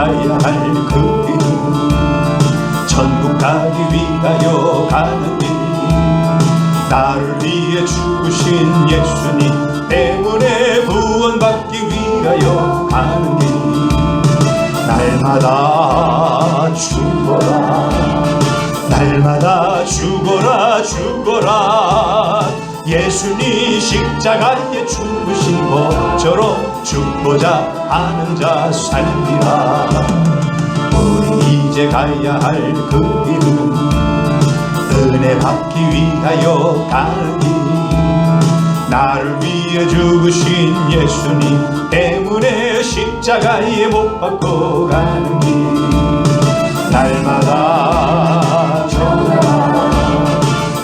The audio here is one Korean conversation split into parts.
가야 할 그 길, 천국 가기 위하여 가는 길, 나를 위해 죽으신 예수님 때문에 구원받기 위하여 가는 길, 날마다 죽어라, 날마다 죽어라, 죽어라. 예수님 십자가에 죽으신 것처럼 죽고자 하는 자 살리라. 우리 이제 가야 할 그 길은 은혜 받기 위하여 가는 길, 나를 위해 죽으신 예수님 때문에 십자가에 못 박고 가는 길, 날마다 전하라,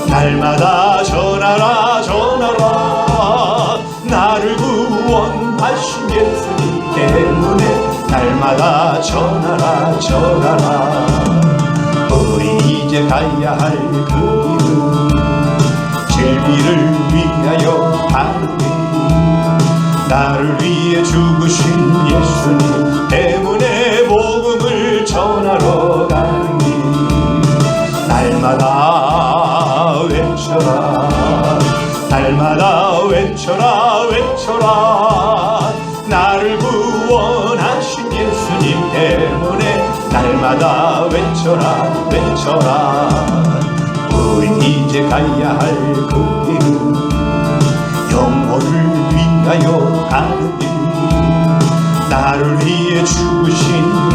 날마다 전하라, 전하라. 나를 구원하신 예수님 때문에 날마다 전하라, 전하라. 우리 이제 가야 할 그 길은 진리를 위하여 가는 길, 나를 위해 죽으신 예수님 때문에 복음을 전하러 가는 길, 날마다 외쳐라, 날마다 외쳐라, 외쳐라. 나를 구원하신 예수님 때문에 날마다 외쳐라, 외쳐라. 우리 이제 가야 할 그 길은 영혼을 위하여 가는 길, 나를 위해 죽으신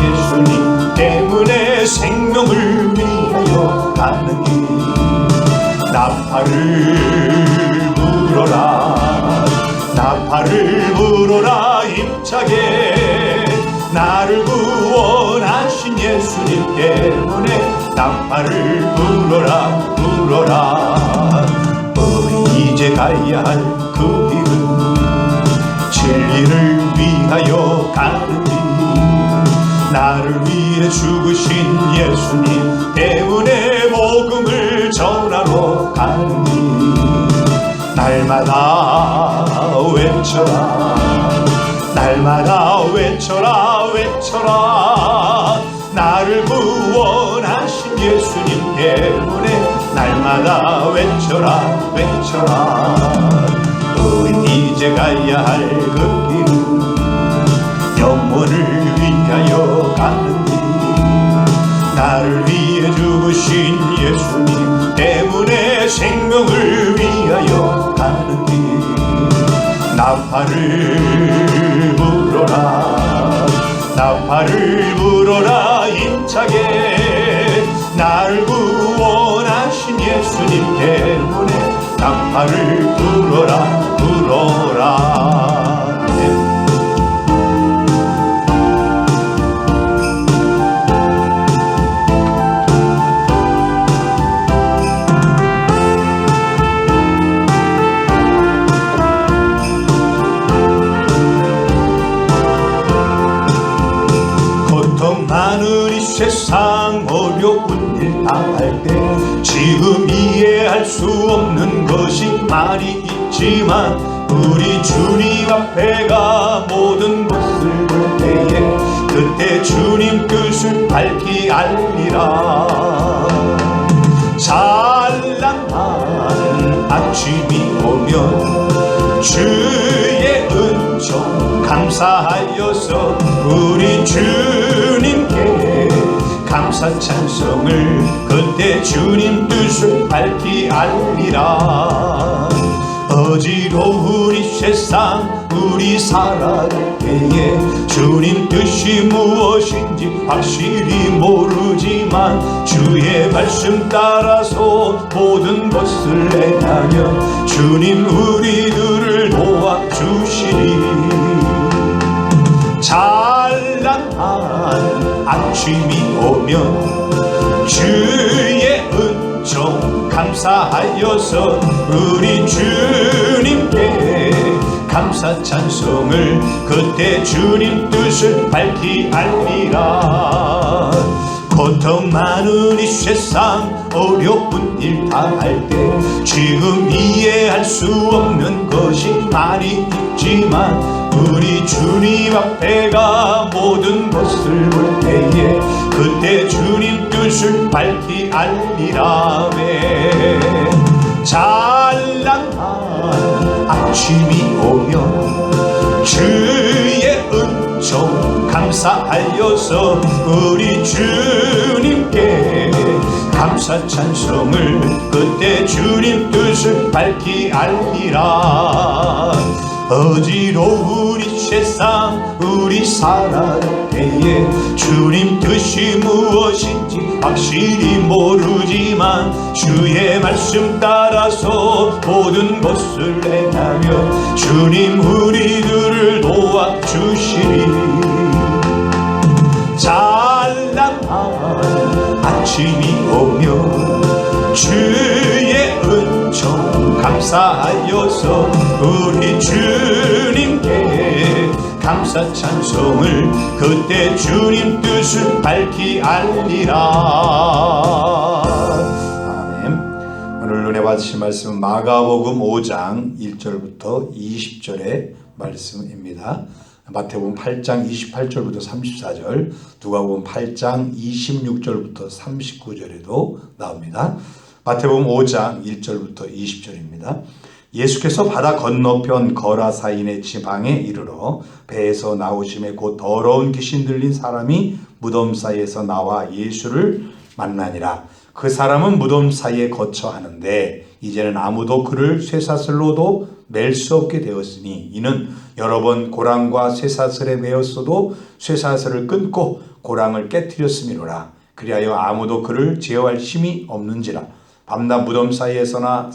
예수님 때문에 생명을 위하여 가는 길, 나팔을 불어라, 나팔을 불어라 힘차게. 나를 구원하신 예수님 때문에 나팔을 불어라, 불어라. 우리 이제 가야 할 그 길은 진리를 위하여 가는 길, 나를 위해 죽으신 예수님 때문에 복음을 전하러 가는 길, 날마다 외쳐라, 날마다 외쳐라, 외쳐라. 나를 구원하신 예수님 때문에 날마다 외쳐라, 외쳐라. 우리 이제 가야 할 그 길은 영혼을 위하여 가는 길, 나를 위해 죽으신 예수님 때문에 생명을 위하여 가는 길, 나팔을 불어라, 나팔을 불어라 힘차게. 나를 구원하신 예수님 때문에 나팔을 불어라, 불어라. 고통 많은 이 세상 어려운 일 당할 때 지금 이해할 수 없는 것이 많이 있지만 우리 주님 앞에 가 모든 것을 볼 때에 그때 주님 뜻을 밝히 알리라. 찬란한 아침이 오면 주의 은총 감사하여서 우리 주님께 감사 찬송을 그때 주님 뜻을 밝히 알리라. 어지러운 이 세상 우리 살아갈 때에 주님 뜻이 무엇인지 확실히 모르지만 주의 말씀 따라서 모든 것을 행하며 주님 우리들을 도와주시리. 찬란한 아침이 오면 주의 은총 감사하여서 우리 주님께 감사 찬송을 그때 주님 뜻을 밝히 알리라. 고통 많은 이 세상 어려운 일 당할 때 지금 이해할 수 없는 것이 많이 있지만 우리 주님 앞에가 모든 것을 볼 때에 그때 주님 뜻을 밝히 알리라매. 찬란한 아침이 오면 주의 은총 감사하여서 우리 주님께 감사 찬송을 그때 주님 뜻을 밝히 알리라. 어지러운 이 세상 우리 살아갈 때에 주님 뜻이 무엇인지 확실히 모르지만 주의 말씀 따라서 모든 것을 행하며 주님 우리들을 도와주시리. 찬란한 아침이 오면 주의 은총 감사하여서 우리 주님께 감사 찬송을 그때 주님 뜻을 밝히 알리라. 아멘. 오늘 은혜 받으실 말씀은 마가복음 5장 1절부터 20절의 말씀입니다. 마태복음 8장 28절부터 34절, 누가복음 8장 26절부터 39절에도 나옵니다. 마태복음 5장 1절부터 20절입니다. 예수께서 바다 건너편 거라사인의 지방에 이르러 배에서 나오심에 곧 더러운 귀신 들린 사람이 무덤 사이에서 나와 예수를 만나니라. 그 사람은 무덤 사이에 거처하는데 이제는 아무도 그를 쇠사슬로도 맬 수 없게 되었으니 이는 여러 번 고랑과 쇠사슬에 매었어도 쇠사슬을 끊고 고랑을 깨뜨렸음이로라. 그리하여 아무도 그를 제어할 힘이 없는지라. 밤낮 무덤 사이에서나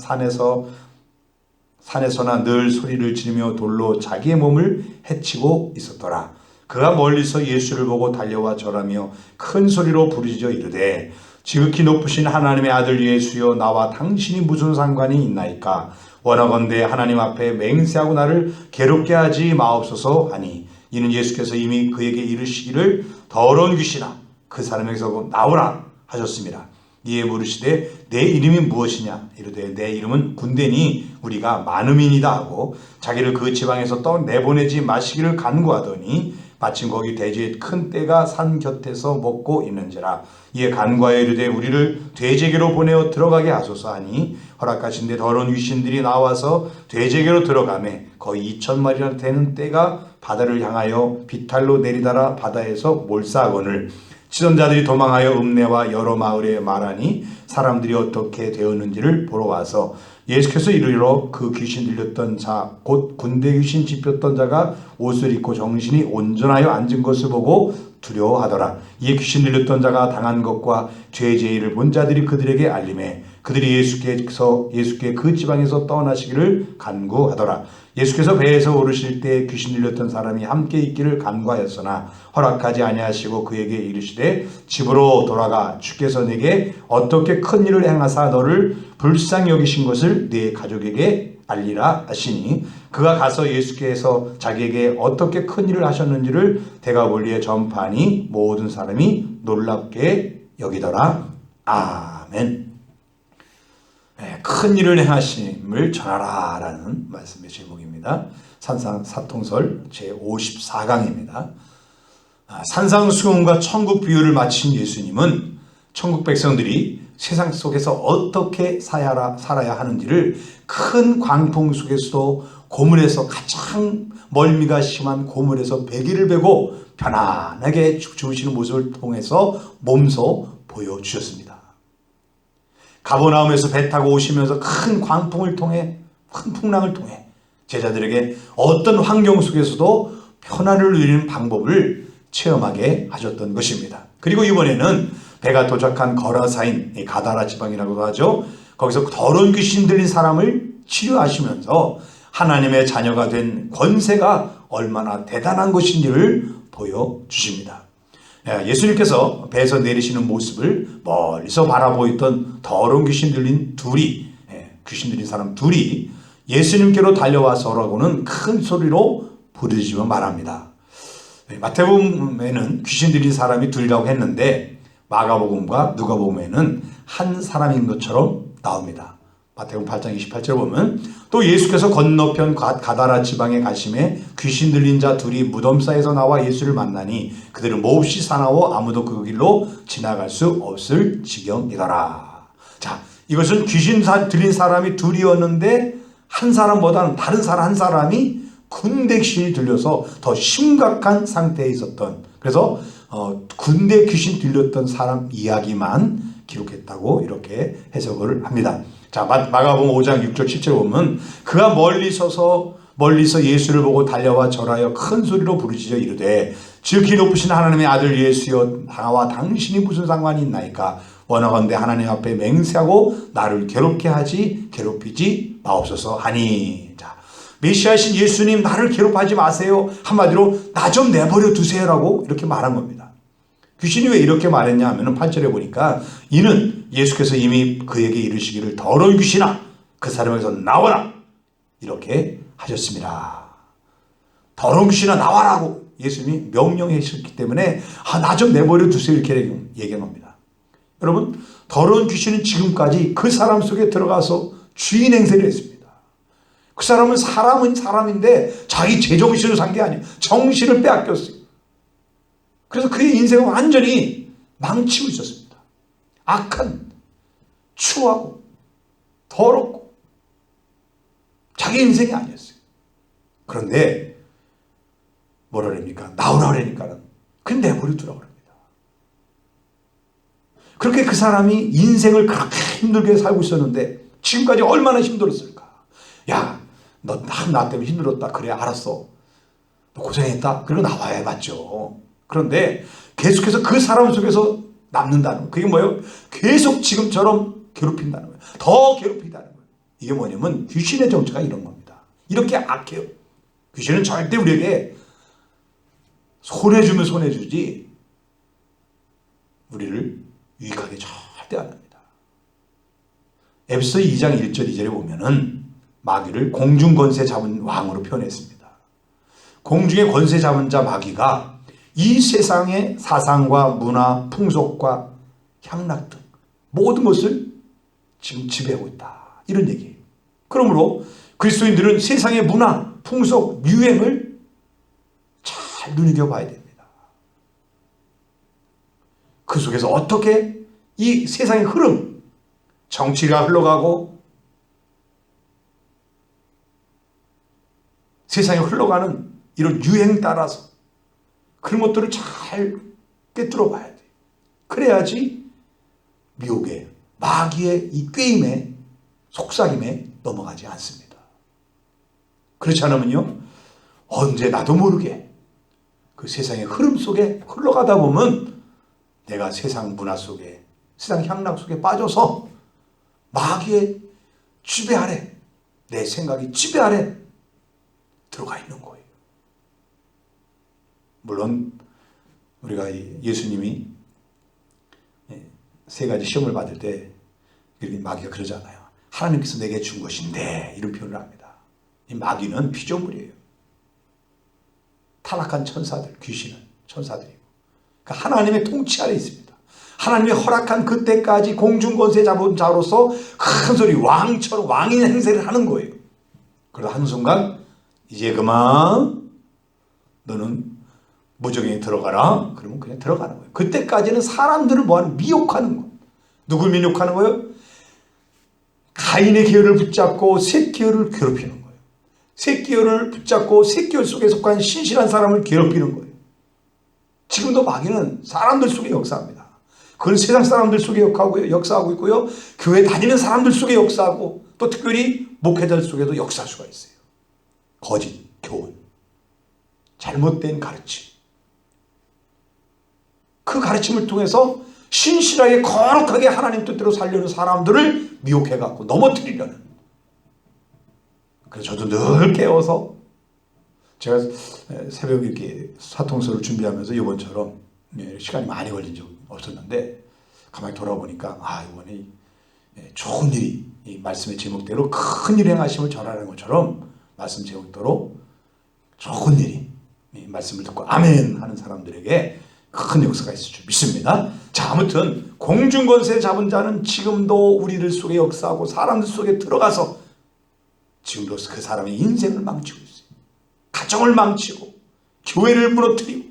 산에서나 늘 소리를 지르며 돌로 자기의 몸을 해치고 있었더라. 그가 멀리서 예수를 보고 달려와 절하며 큰 소리로 부르짖어 이르되 지극히 높으신 하나님의 아들 예수여 나와 당신이 무슨 상관이 있나이까. 원하건대 하나님 앞에 맹세하고 나를 괴롭게 하지 마옵소서 하니 이는 예수께서 이미 그에게 이르시기를 더러운 귀신아 그 사람에게서 나오라 하셨습니다. 이에 물으시되 내 이름이 무엇이냐 이르되 내 이름은 군대니 우리가 많음이니이다 하고 자기를 그 지방에서 떠내보내지 마시기를 간구하더니 마침 거기 대지에 큰 떼가 산 곁에서 먹고 있는지라. 이에 간구하여 이르되 우리를 돼지에게로 보내어 들어가게 하소서 하니 허락하신데 더러운 귀신들이 나와서 돼지에게로 들어가매 거의 2,000마리나 되는 떼가 바다를 향하여 비탈로 내리달아 바다에서 몰사하거늘 치던 자들이 도망하여 읍내와 여러 마을에 말하니 사람들이 어떻게 되었는지를 보러 와서 예수께서 이르러 그 귀신 들렸던 자 곧 군대 귀신 집혔던 자가 옷을 입고 정신이 온전하여 앉은 것을 보고 두려워하더라. 이에 귀신 들렸던 자가 당한 것과 죄의 제의를 본 자들이 그들에게 알림해 그들이 예수께 그 지방에서 떠나시기를 간구하더라. 예수께서 배에서 오르실 때 귀신 들렸던 사람이 함께 있기를 간구하였으나 허락하지 아니하시고 그에게 이르시되 집으로 돌아가 주께서 내게 어떻게 큰 일을 행하사 너를 불쌍히 여기신 것을 네 가족에게 알리라 하시니 그가 가서 예수께서 자기에게 어떻게 큰 일을 하셨는지를 대가볼리에 전파하니 모든 사람이 놀랍게 여기더라. 아멘. 큰 일을 행하심을 전하라 라는 말씀의 제목입니다. 산상사통설 제54강입니다. 산상수훈과 천국 비유를 마친 예수님은 천국 백성들이 세상 속에서 어떻게 살아야 하는지를 큰 광풍 속에서도 고물에서 가장 멀미가 심한 고물에서 배기를 베고 편안하게 주무시는 모습을 통해서 몸소 보여주셨습니다. 가버나움에서 배 타고 오시면서 큰 광풍을 통해 큰 풍랑을 통해 제자들에게 어떤 환경 속에서도 편안을 누리는 방법을 체험하게 하셨던 것입니다. 그리고 이번에는 배가 도착한 거라사인 가다라 지방이라고도 하죠. 거기서 더러운 귀신 들린 사람을 치료하시면서 하나님의 자녀가 된 권세가 얼마나 대단한 것인지를 보여주십니다. 예수님께서 배에서 내리시는 모습을 멀리서 바라보고 있던 더러운 귀신 들린 사람 둘이 예수님께로 달려와서라고는 큰 소리로 부르짖으며 말합니다. 마태복음에는 귀신 들린 사람이 둘이라고 했는데 마가복음과 누가복음에는 한 사람인 것처럼 나옵니다. 마태복음 8장 28절 보면 또 예수께서 건너편 가다라 지방에 가심에 귀신 들린 자 둘이 무덤 사이에서 나와 예수를 만나니 그들은 몹시 사나워 아무도 그 길로 지나갈 수 없을 지경이더라. 자, 이것은 귀신 들린 사람이 둘이었는데 한 사람보다는 다른 사람 한 사람이 군대 귀신이 들려서 더 심각한 상태에 있었던, 그래서 군대 귀신 들렸던 사람 이야기만 기록했다고 이렇게 해석을 합니다. 자, 마가복음 5장 6절 7절 보면 그가 멀리서 예수를 보고 달려와 절하여 큰 소리로 부르짖어 이르되 지극히 높으신 하나님의 아들 예수여 나와 당신이 무슨 상관이 있나이까 원하건대 하나님 앞에 맹세하고 나를 괴롭히지 마옵소서 하니. 자, 메시아이신 예수님 나를 괴롭히지 마세요. 한마디로 나 좀 내버려 두세요라고 이렇게 말한 겁니다. 귀신이 왜 이렇게 말했냐 하면 8절에 보니까 이는 예수께서 이미 그에게 이르시기를 더러운 귀신아 그 사람에게서 나와라 이렇게 하셨습니다. 더러운 귀신아 나와라고 예수님이 명령하셨기 때문에 나 좀 내버려 두세요 이렇게 얘기한 겁니다. 여러분, 더러운 귀신은 지금까지 그 사람 속에 들어가서 주인 행세를 했습니다. 그 사람은 사람인데 자기 제정신을 산 게 아니에요. 정신을 빼앗겼어요. 그래서 그의 인생을 완전히 망치고 있었습니다. 악한, 추하고 더럽고 자기 인생이 아니었어요. 그런데 뭐라 그럽니까? 나오라 그러니까는 그냥 내버려 두라고 합니다. 그렇게 그 사람이 인생을 그렇게 힘들게 살고 있었는데 지금까지 얼마나 힘들었을까? 야, 너 나 때문에 힘들었다. 그래, 알았어. 너 고생했다. 그리고 나와야 맞죠. 그런데 계속해서 그 사람 속에서 남는다는 거예요. 그게 뭐예요? 계속 지금처럼 괴롭힌다는 거예요. 더 괴롭히다는 거예요. 이게 뭐냐면 귀신의 정체가 이런 겁니다. 이렇게 악해요. 귀신은 절대 우리에게 손해주면 손해주지 우리를 유익하게 절대 안 합니다. 에베소 2장 1절 2절에 보면은 마귀를 공중 권세 잡은 왕으로 표현했습니다. 공중의 권세 잡은 자 마귀가 이 세상의 사상과 문화, 풍속과 향락 등 모든 것을 지금 지배하고 있다. 이런 얘기예요. 그러므로 그리스도인들은 세상의 문화, 풍속, 유행을 잘 눈여겨봐야 됩니다. 그 속에서 어떻게 이 세상의 흐름, 정치가 흘러가고 세상에 흘러가는 이런 유행 따라서 그런 것들을 잘 꿰뚫어 봐야 돼요. 그래야지 미혹의 마귀의 이 꾀임에 속삭임에 넘어가지 않습니다. 그렇지 않으면요 언제 나도 모르게 그 세상의 흐름 속에 흘러가다 보면 내가 세상 문화 속에 세상 향락 속에 빠져서 마귀의 지배 아래 내 생각이 지배 아래 들어가 있는 거예요. 물론 우리가 예수님이 세 가지 시험을 받을 때 마귀가 그러잖아요. 하나님께서 내게 준 것인데 이런 표현을 합니다. 이 마귀는 피조물이에요. 타락한 천사들, 귀신은 천사들이고 그러니까 하나님의 통치 아래 있습니다. 하나님이 허락한 그때까지 공중권세 잡은 자로서 큰 소리 왕처럼 왕인 행세를 하는 거예요. 그러다 한순간 이제 그만 너는 무적행에 들어가라. 그러면 그냥 들어가는 거예요. 그때까지는 사람들을 뭐하는 미혹하는 거예요. 누굴 미혹하는 거예요? 가인의 계열을 붙잡고 셋 계열을 괴롭히는 거예요. 셋 계열을 붙잡고 셋 계열 속에 속한 신실한 사람을 괴롭히는 거예요. 지금도 마귀는 사람들 속에 역사합니다. 그건 세상 사람들 속에 역사하고 있고요. 교회 다니는 사람들 속에 역사하고 또 특별히 목회자들 속에도 역사할 수가 있어요. 거짓, 교훈, 잘못된 가르침. 그 가르침을 통해서 신실하게 거룩하게 하나님 뜻대로 살려는 사람들을 미혹해갖고 넘어뜨리려는. 그래서 저도 늘 깨워서 제가 새벽에 이렇게 사통서를 준비하면서 이번처럼 시간이 많이 걸린 적 없었는데 가만히 돌아보니까 이번에 좋은 일이 이 말씀의 제목대로 큰 일 행하심을 전하는 것처럼 말씀 제목대로 좋은 일이 말씀을 듣고 아멘 하는 사람들에게 큰 역사가 있을 줄 믿습니다. 자, 아무튼 공중권세 잡은 자는 지금도 우리들 속에 역사하고 사람들 속에 들어가서 지금도 그 사람의 인생을 망치고 있어요. 가정을 망치고 교회를 무너뜨리고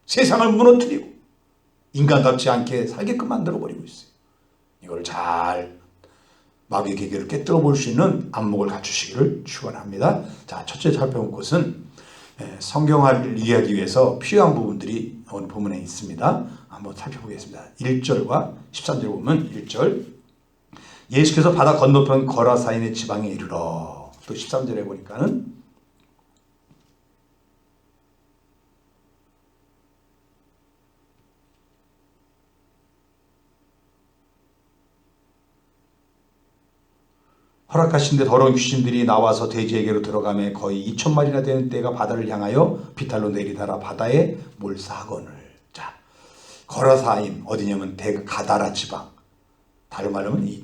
세상을 무너뜨리고 인간답지 않게 살게끔 만들어버리고 있어요. 이걸 잘 마귀의 계계를 깨뜨려 볼 수 있는 안목을 갖추시기를 축원합니다. 자, 첫째 살펴볼 것은 성경을 이해하기 위해서 필요한 부분들이 오늘 본문에 있습니다. 한번 살펴보겠습니다. 1절과 13절 보면 1절 예수께서 바다 건너편 거라사인의 지방에 이르러, 또 13절에 보니까는 허락하신 데 더러운 귀신들이 나와서 돼지에게로 들어가며 거의 2,000마리나 되는 떼가 바다를 향하여 비탈로 내리다라 바다에 몰사하거늘. 자, 거라사인 어디냐면 가다라 지방. 다른 말로 하면 이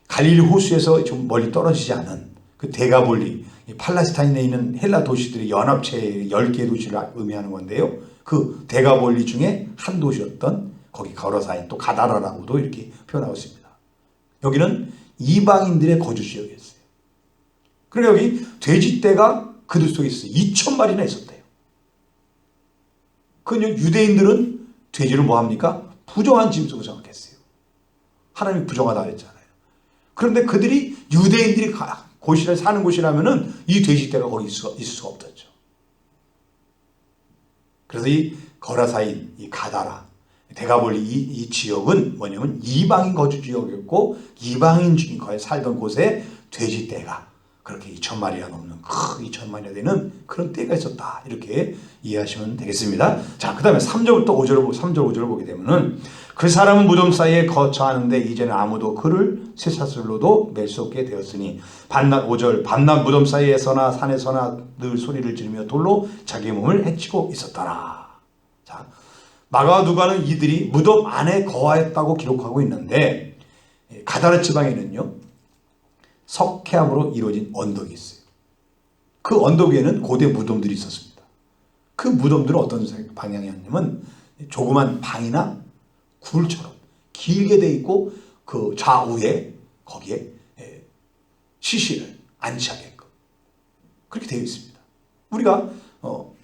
갈릴리 호수에서 좀 멀리 떨어지지 않은 그 데가볼리, 팔레스타인에 있는 헬라 도시들의 연합체의 10개의 도시를 의미하는 건데요. 그 데가볼리 중에 한 도시였던 거기 거라사인, 또 가다라라고도 이렇게 표현하고 있습니다. 여기는 이방인들의 거주 지역이었어요. 그리고 여기 돼지떼가 그들 속에 있어요. 2,000마리나 있었대요. 그 유대인들은 돼지를 뭐합니까? 부정한 짐승으로 생각했어요. 하나님이 부정하다 그랬잖아요. 그런데 그들이 유대인들이 곳이라 사는 곳이라면은 이 돼지떼가 거기 있을 수가 없었죠. 그래서 이 거라사인, 이 가다라, 데가볼리 이 지역은 뭐냐면 이방인 거주 지역이었고, 이방인 중에 거기 살던 곳에 돼지떼가 그렇게 2,000마리가 넘는 2,000마리가 되는 그런 떼가 있었다, 이렇게 이해하시면 되겠습니다. 자, 그 다음에 3절 5절을 보게 되면은 그 사람은 무덤 사이에 거처하는데 이제는 아무도 그를 쇠사슬로도 맬 수 없게 되었으니 밤낮 5절 밤낮 무덤 사이에서나 산에서나 늘 소리를 지르며 돌로 자기 몸을 해치고 있었더라. 자, 마가와 누가는 이들이 무덤 안에 거하였다고 기록하고 있는데, 가다라 지방에는요 석회암으로 이루어진 언덕이 있어요. 그 언덕 위에는 고대 무덤들이 있었습니다. 그 무덤들은 어떤 방향이었냐면 조그만 방이나 굴처럼 길게 돼 있고, 그 좌우에 거기에 시신을 안치하게끔 그렇게 되어 있습니다. 우리가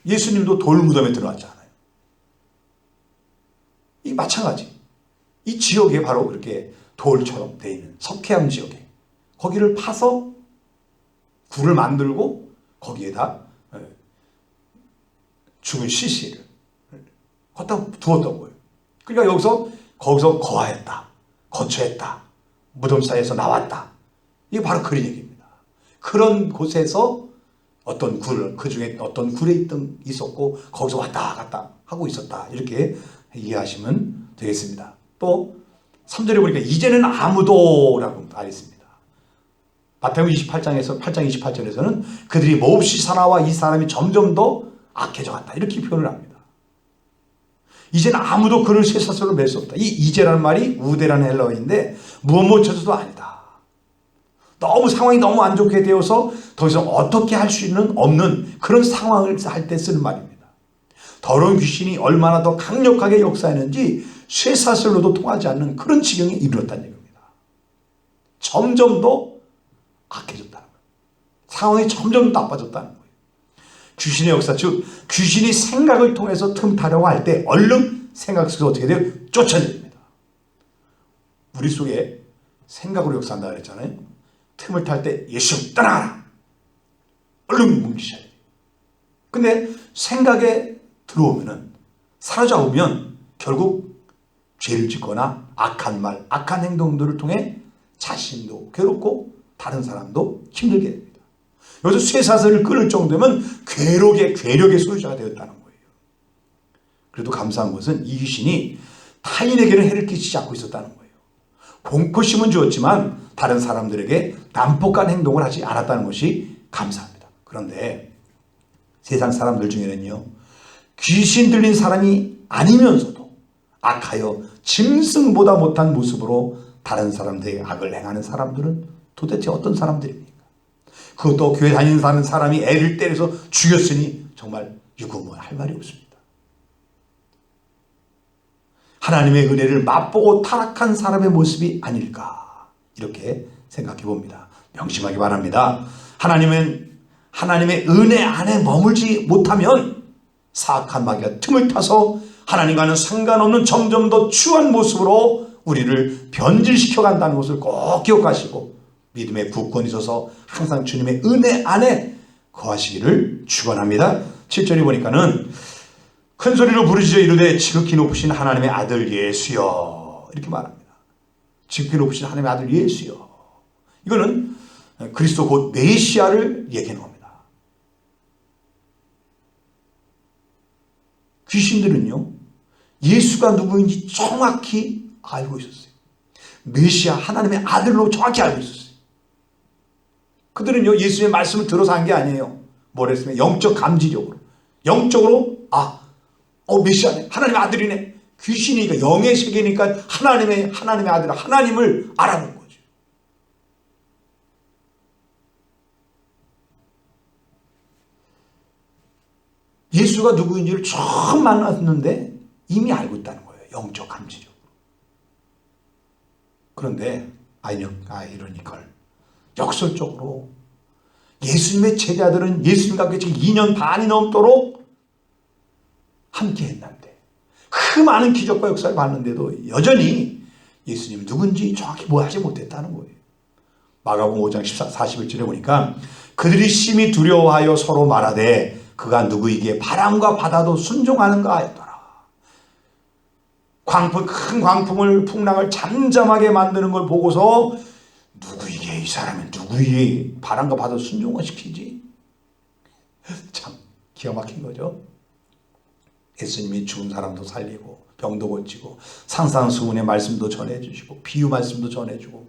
예수님도 돌무덤에 들어갔잖아요. 이 마찬가지, 이 지역에 바로 그렇게 돌처럼 되어 있는 석회암 지역에 거기를 파서 굴을 만들고 거기에다 죽은 시신을 갖다 두었던 거예요. 그러니까 거기서 거하였다, 거처했다, 무덤 사이에서 나왔다. 이게 바로 그런 얘기입니다. 그런 곳에서 어떤 그 중에 어떤 굴에 있었고 거기서 왔다 갔다 하고 있었다, 이렇게 이해하시면 되겠습니다. 또 3절에 보니까 이제는 아무도라고 말했습니다. 마태복음 28장 28절에서는 그들이 몹시 사나와 이 사람이 점점 더 악해져 갔다, 이렇게 표현을 합니다. 이제는 아무도 그를 쇠사슬로 맬 수 없다. 이 이제라는 말이 우대라는 헬라어인데 무엇 못쳐서도 아니다. 상황이 너무 안 좋게 되어서 더 이상 어떻게 할 수 있는 없는 그런 상황을 할 때 쓰는 말입니다. 더러운 귀신이 얼마나 더 강력하게 역사했는지 쇠사슬로도 통하지 않는 그런 지경에 이르렀다는 얘기입니다. 점점 더 악해졌다는 거예요. 상황이 점점 나빠졌다는 거예요. 귀신의 역사, 즉 귀신이 생각을 통해서 틈타려고 할 때 얼른 생각 속에서 어떻게 돼요? 쫓아냅니다. 우리 속에 생각으로 역사한다 그랬잖아요. 틈을 탈 때 예수 떠나가라, 얼른 뭉치셔야 돼요. 근데 생각에 들어오면은, 사로잡으면 결국 죄를 짓거나 악한 말, 악한 행동들을 통해 자신도 괴롭고 다른 사람도 힘들게 됩니다. 여기서 쇠사슬을 끊을 정도면 괴력의 소유자가 되었다는 거예요. 그래도 감사한 것은 이 귀신이 타인에게는 해를 끼치지 않고 있었다는 거예요. 공포심은 주었지만 다른 사람들에게 난폭한 행동을 하지 않았다는 것이 감사합니다. 그런데 세상 사람들 중에는요, 귀신 들린 사람이 아니면서도 악하여 짐승보다 못한 모습으로 다른 사람들에게 악을 행하는 사람들은 도대체 어떤 사람들입니까? 그것도 교회 다니는 사람이 애를 때려서 죽였으니 정말 유구무할 말이 없습니다. 하나님의 은혜를 맛보고 타락한 사람의 모습이 아닐까, 이렇게 생각해 봅니다. 명심하기 바랍니다. 하나님의 은혜 안에 머물지 못하면 사악한 마귀가 틈을 타서 하나님과는 상관없는 점점 더 추한 모습으로 우리를 변질시켜 간다는 것을 꼭 기억하시고 믿음의 굳건히 서서 항상 주님의 은혜 안에 거하시기를 축원합니다. 7절에 보니까는 큰 소리로 부르짖어 이르되 지극히 높으신 하나님의 아들 예수여, 이렇게 말합니다. 지극히 높으신 하나님의 아들 예수여. 이거는 그리스도 곧 메시아를 얘기하는 겁니다. 귀신들은요, 예수가 누구인지 정확히 알고 있었어요. 메시아 하나님의 아들로 정확히 알고 있었어요. 그들은요, 예수의 말씀을 들어서 한 게 아니에요. 뭘 했으면 영적 감지력으로, 영적으로 메시아네, 하나님의 아들이네. 귀신이니까, 영의 세계니까 하나님의 아들, 하나님을 알아본 거죠. 예수가 누구인지를 처음 만났는데 이미 알고 있다는 거예요. 영적 감지력. 그런데 아이러니컬, 역설적으로 예수님의 제자들은 예수님과 지금 2년 반이 넘도록 함께 했는데, 그 많은 기적과 역사를 봤는데도 여전히 예수님 누군지 정확히 하지 못했다는 거예요. 마가복음 5장 41절에 보니까 그들이 심히 두려워하여 서로 말하되 그가 누구이기에 바람과 바다도 순종하는가 하였더라. 큰 광풍을, 풍랑을 잠잠하게 만드는 걸 보고서 누구이기에, 이 사람은 누구이기에 바람과 바다도 순종을 시키지? 참 기가 막힌 거죠. 예수님이 죽은 사람도 살리고 병도 고치고 산상수훈의 말씀도 전해주시고 비유 말씀도 전해주고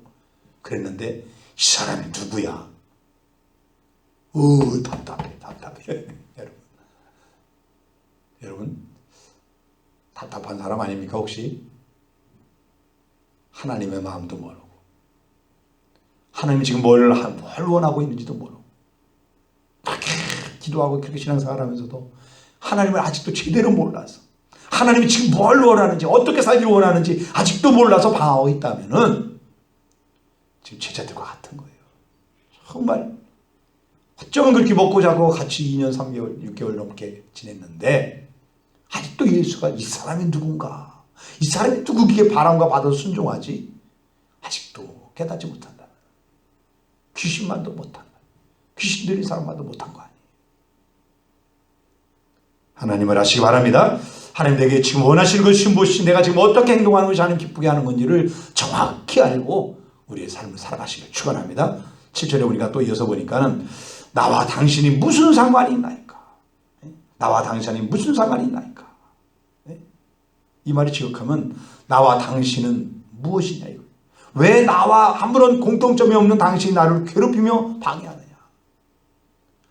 그랬는데 이 사람이 누구야? 답답해. 여러분 답답한 사람 아닙니까? 혹시 하나님의 마음도 모르고 하나님이 지금 뭘 원하고 있는지도 모르고 그렇게 기도하고 그렇게 신앙생활 하면서도 하나님을 아직도 제대로 몰라서, 하나님이 지금 뭘 원하는지, 어떻게 살기를 원하는지 아직도 몰라서 방황하고 있다면은 지금 제자들과 같은 거예요. 정말 어쩌면 그렇게 먹고 자고 같이 2년 3개월 6개월 넘게 지냈는데 아직도 예수가 이 사람이 누군가, 이 사람이 누구기에 바람과 바다도 순종하지, 아직도 깨닫지 못한다. 귀신만도 못한다. 귀신 들린 사람만도 못한 거 아니에요. 하나님을 아시기 바랍니다. 하나님 내게 지금 원하시는 것이 무엇이, 내가 지금 어떻게 행동하는 것이 하나님 기쁘게 하는 건지를 정확히 알고 우리의 삶을 살아가시길 축원합니다. 7절에 보니까 또 이어서 보니까는 나와 당신이 무슨 상관이 있나이까? 나와 당신이 무슨 상관이 있나이까? 이 말이 지극하면 나와 당신은 무엇이냐 이거. 왜 나와 아무런 공통점이 없는 당신이 나를 괴롭히며 방해하느냐?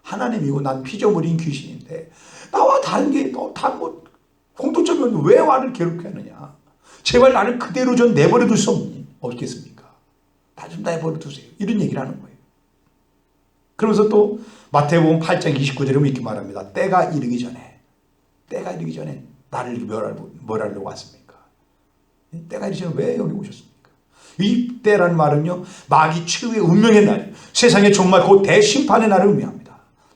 하나님이고 난 피조물인 귀신인데 나와 다른 게 다 공통점이 없는데 왜 나를 괴롭게 하느냐? 제발 나를 그대로 좀 내버려 둘 수 없겠습니까? 나 좀 내버려 두세요. 이런 얘기를 하는 거예요. 그러면서 또 마태복음 8장 29절에 이렇게 말합니다. 때가 이르기 전에 나를 뭘 하려고 왔습니까? 때가 이르기 전에 왜 여기 오셨습니까? 이 때라는 말은요, 마귀 최후의 운명의 날, 세상의 종말 곧 대심판의 날을 의미합니다.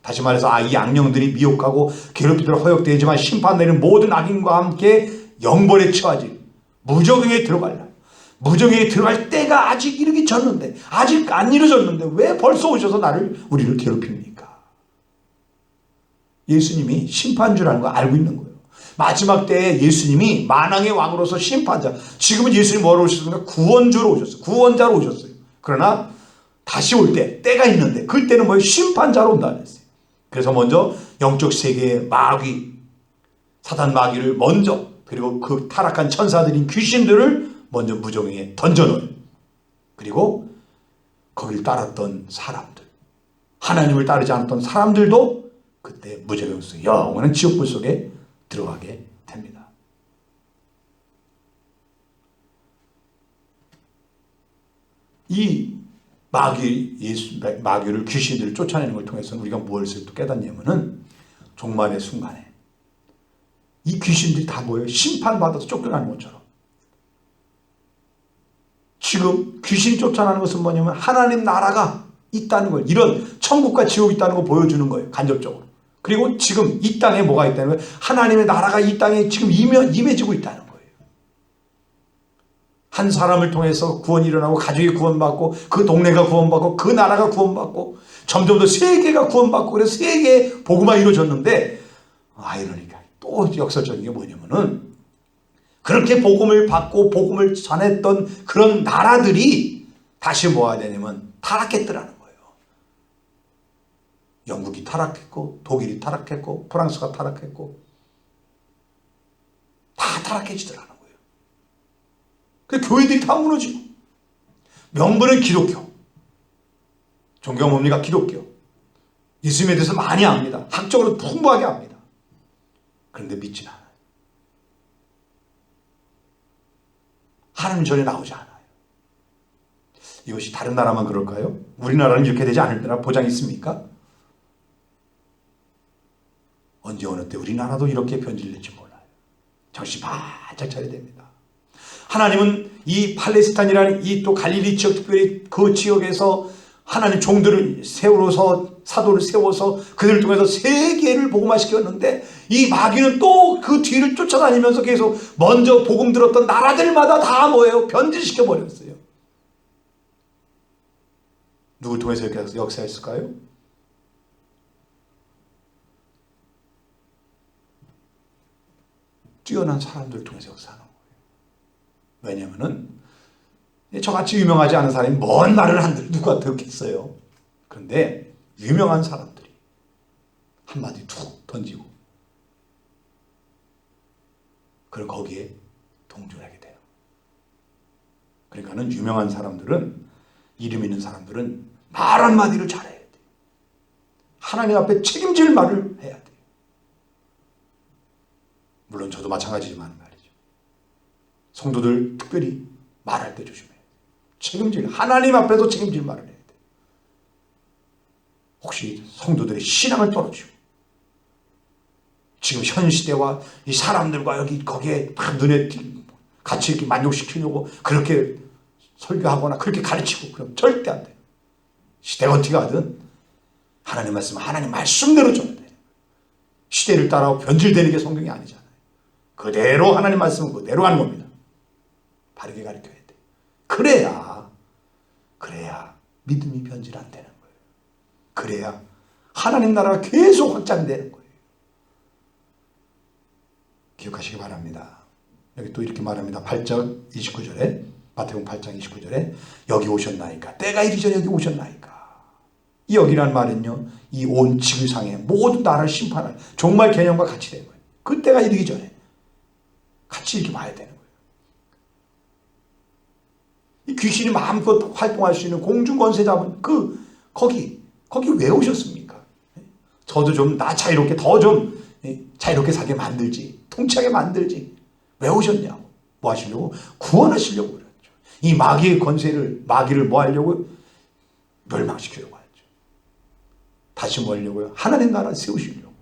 다시 말해서 이 악령들이 미혹하고 괴롭히도록 허역되지만 심판 내리는 모든 악인과 함께 영벌에 처하지 무저갱에 들어갈 날, 무저갱에 들어갈 때가 아직 이르기 전인데, 아직 안 이루어졌는데 왜 벌써 오셔서 우리를 괴롭힙니까? 예수님이 심판주라는 거 알고 있는 거예요. 마지막 때에 예수님이 만왕의 왕으로서 심판자, 지금은 예수님이 뭐로 오셨습니까? 구원주로 오셨어요. 구원자로 오셨어요. 그러나 다시 올 때가 있는데 그때는 뭐예요? 심판자로 온다 그랬어요. 그래서 먼저 영적 세계의 마귀, 사단 마귀를 먼저, 그리고 그 타락한 천사들인 귀신들을 먼저 무저갱에 던져놓은, 그리고 거길 따랐던 사람들, 하나님을 따르지 않았던 사람들도 그때 무저갱 속에 영원한 지옥불 속에 들어가게 됩니다. 이 마귀를, 귀신들을 쫓아내는 걸 통해서 우리가 무엇을 또 깨닫냐면은 종말의 순간에 이 귀신들이 다 뭐예요? 심판받아서 쫓겨나는 것처럼 지금 귀신이 쫓아나는 것은 뭐냐면 하나님 나라가 있다는 걸, 이런 천국과 지옥이 있다는 걸 보여주는 거예요. 간접적으로. 그리고 지금 이 땅에 뭐가 있다는 거예요? 하나님의 나라가 이 땅에 지금 임해지고 있다는 거예요. 한 사람을 통해서 구원이 일어나고 가족이 구원받고 그 동네가 구원받고 그 나라가 구원받고 점점 더 세계가 구원받고 그래서 세계의 복음화 이루어졌는데, 이러니까 또 역설적인 게 뭐냐면은 그렇게 복음을 받고 복음을 전했던 그런 나라들이 다시 뭐가 되냐면 타락했더라는 거예요. 영국이 타락했고 독일이 타락했고 프랑스가 타락했고 다 타락해지더라는 거예요. 그 교회들이 다 무너지고, 명분은 기독교, 존경 뭡니까? 기독교. 예수님에 대해서 많이 압니다. 학적으로 풍부하게 압니다. 그런데 믿지는 않아요. 하나님 전에 나오지 않아요. 이것이 다른 나라만 그럴까요? 우리나라는 이렇게 되지 않을 때나 보장이 있습니까? 언제 어느 때 우리나라도 이렇게 변질될지 몰라요. 정신 바짝 차려야 됩니다. 하나님은 이 팔레스타인이라는 이 또 갈릴리 지역, 특별히 그 지역에서 하나님 종들을 세우어서 사도를 세워서 그들을 통해서 세계를 복음화시켰는데, 이 마귀는 또 그 뒤를 쫓아다니면서 계속 먼저 복음 들었던 나라들마다 다 뭐예요? 변질시켜 버렸어요. 누굴 통해서 이렇게 역사했을까요? 뛰어난 사람들을 통해서 역사하는 거예요. 왜냐하면은 저같이 유명하지 않은 사람이 뭔 말을 한들 누가 듣겠어요. 그런데 유명한 사람들이 한마디 툭 던지고 그럼 거기에 동조하게 돼요. 그러니까는 유명한 사람들은, 이름 있는 사람들은 말 한마디를 잘해야 돼요. 하나님 앞에 책임질 말을 해야 돼요. 물론 저도 마찬가지지만 말이죠. 성도들 특별히 말할 때 조심해요. 책임질, 하나님 앞에서 책임질 말을 해야 돼요. 혹시 성도들의 신앙을 떨어지고 지금 현 시대와 이 사람들과 여기 거기에 다 눈에 같이 이렇게 만족시키려고 그렇게 설교하거나 그렇게 가르치고 그럼 절대 안 돼요. 시대가 어떻게 하든 하나님 말씀, 하나님 말씀대로 전해야 돼요. 시대를 따라 변질되는 게 성경이 아니잖아요. 그대로 하나님 말씀은 그대로 하는 겁니다. 바르게 가르쳐야 돼요. 그래야 믿음이 변질 안 되는 거예요. 그래야 하나님 나라가 계속 확장되는 거예요. 기억하시기 바랍니다. 여기 또 이렇게 말합니다. 8장 29절에, 마태복음 8장 29절에 여기 오셨나이까, 때가 이르기 전에 여기 오셨나이까. 이 여기란 말은요, 이 온 지구상의 모든 나라를 심판할 종말 개념과 같이 된 거예요. 그 때가 이르기 전에 같이 이렇게 봐야 되는 거예요. 이 귀신이 마음껏 활동할 수 있는 공중권세 잡은 거기 왜 오셨습니까? 저도 좀 나 자유롭게, 더 좀 자유롭게 살게 만들지, 통치하게 만들지. 왜 오셨냐고. 뭐 하시려고? 구원하시려고 그랬죠. 이 마귀의 권세를, 마귀를 뭐 하려고? 멸망시키려고 하죠. 다시 뭐 하려고요? 하나님 나라 세우시려고.